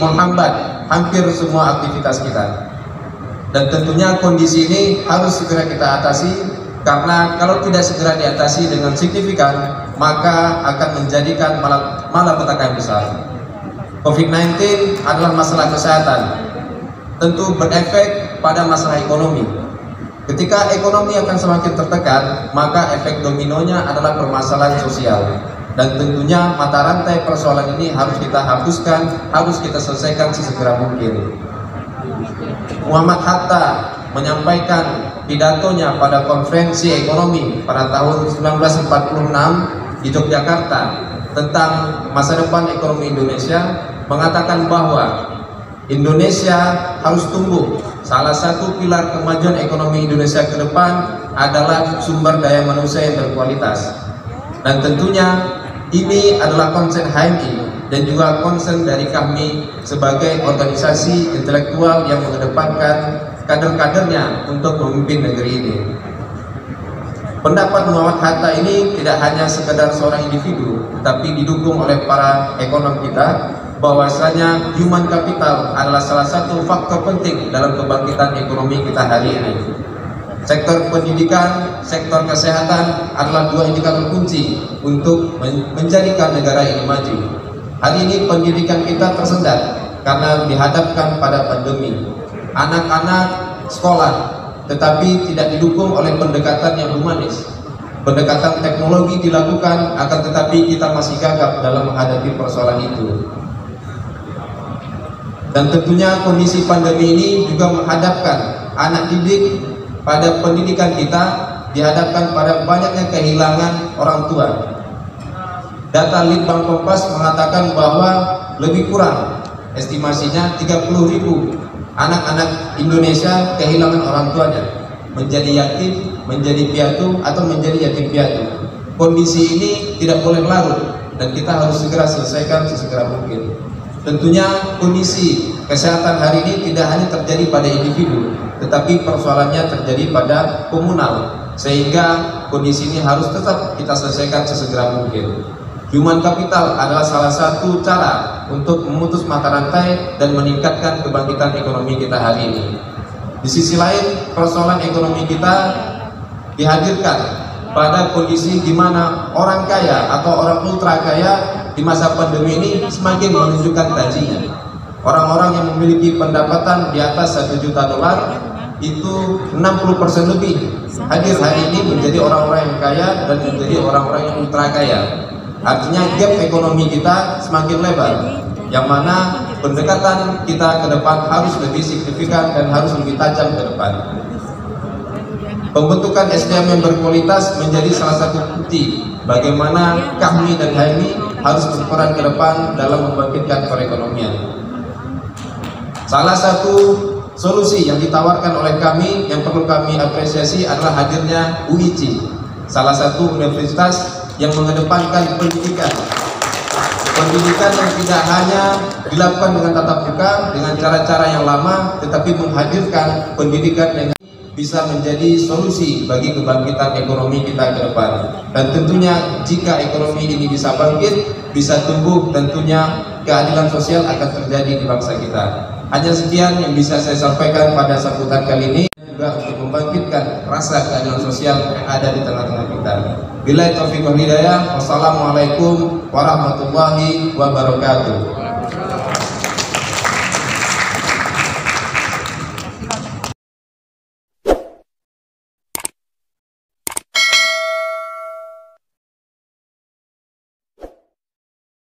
menghambat hampir semua aktivitas kita. Dan tentunya kondisi ini harus segera kita atasi, karena kalau tidak segera diatasi dengan signifikan, maka akan menjadikan malapetaka yang besar. COVID-19 adalah masalah kesehatan, tentu berefek pada masalah ekonomi. Ketika ekonomi akan semakin tertekan, maka efek dominonya adalah permasalahan sosial. Dan tentunya mata rantai persoalan ini harus kita hapuskan, harus kita selesaikan sesegera mungkin. Muhammad Hatta menyampaikan pidatonya pada konferensi ekonomi pada tahun 1946 di Yogyakarta tentang masa depan ekonomi Indonesia, mengatakan bahwa Indonesia harus tumbuh. Salah satu pilar kemajuan ekonomi Indonesia ke depan adalah sumber daya manusia yang berkualitas. Dan tentunya ini adalah konsen HMI dan juga konsen dari kami sebagai organisasi intelektual yang mengedepankan kader-kadernya untuk memimpin negeri ini. Pendapat Muhammad Hatta ini tidak hanya sekedar seorang individu, tetapi didukung oleh para ekonom kita, bahwasanya human capital adalah salah satu faktor penting dalam kebangkitan ekonomi kita hari ini. Sektor pendidikan, sektor kesehatan adalah dua indikator kunci untuk menjadikan negara ini maju. Hari ini pendidikan kita tersendat karena dihadapkan pada pandemi. Anak-anak sekolah, tetapi tidak didukung oleh pendekatan yang humanis. Pendekatan teknologi dilakukan, akan tetapi kita masih gagap dalam menghadapi persoalan itu. Dan tentunya kondisi pandemi ini juga menghadapkan anak didik pada pendidikan kita, dihadapkan pada banyaknya kehilangan orang tua. Data Litbang Kompas mengatakan bahwa lebih kurang estimasinya 30.000 anak-anak Indonesia kehilangan orang tuanya, menjadi yatim, menjadi piatu, atau menjadi yatim piatu. Kondisi ini tidak boleh larut dan kita harus segera selesaikan sesegera mungkin. Tentunya kondisi kesehatan hari ini tidak hanya terjadi pada individu, tetapi persoalannya terjadi pada komunal, sehingga kondisi ini harus tetap kita selesaikan sesegera mungkin. Human capital adalah salah satu cara untuk memutus mata rantai dan meningkatkan kebangkitan ekonomi kita hari ini. Di sisi lain, persoalan ekonomi kita dihadirkan pada kondisi di mana orang kaya atau orang ultra kaya di masa pandemi ini semakin menunjukkan tajinya. Orang-orang yang memiliki pendapatan di atas $1 juta itu 60% lebih hadir hari ini menjadi orang-orang yang kaya dan menjadi orang-orang yang ultra kaya. Artinya gap ekonomi kita semakin lebar, yang mana pendekatan kita ke depan harus lebih signifikan dan harus lebih tajam ke depan. Pembentukan SDM yang berkualitas menjadi salah satu bukti bagaimana kami dan HMI harus berperan ke depan dalam membangkitkan perekonomian. Salah satu solusi yang ditawarkan oleh kami yang perlu kami apresiasi adalah hadirnya UIC, salah satu universitas yang mengedepankan pendidikan yang tidak hanya dilakukan dengan tatap muka dengan cara-cara yang lama, tetapi menghadirkan pendidikan yang bisa menjadi solusi bagi kebangkitan ekonomi kita ke depan. Dan tentunya jika ekonomi ini bisa bangkit, bisa tumbuh, tentunya keadilan sosial akan terjadi di bangsa kita. Hanya sekian yang bisa saya sampaikan pada sambutan kali ini, juga untuk membangkitkan rasa keadilan sosial yang ada di tengah-tengah kita. Billahi taufiq wal hidayah. Wassalamualaikum warahmatullahi wabarakatuh.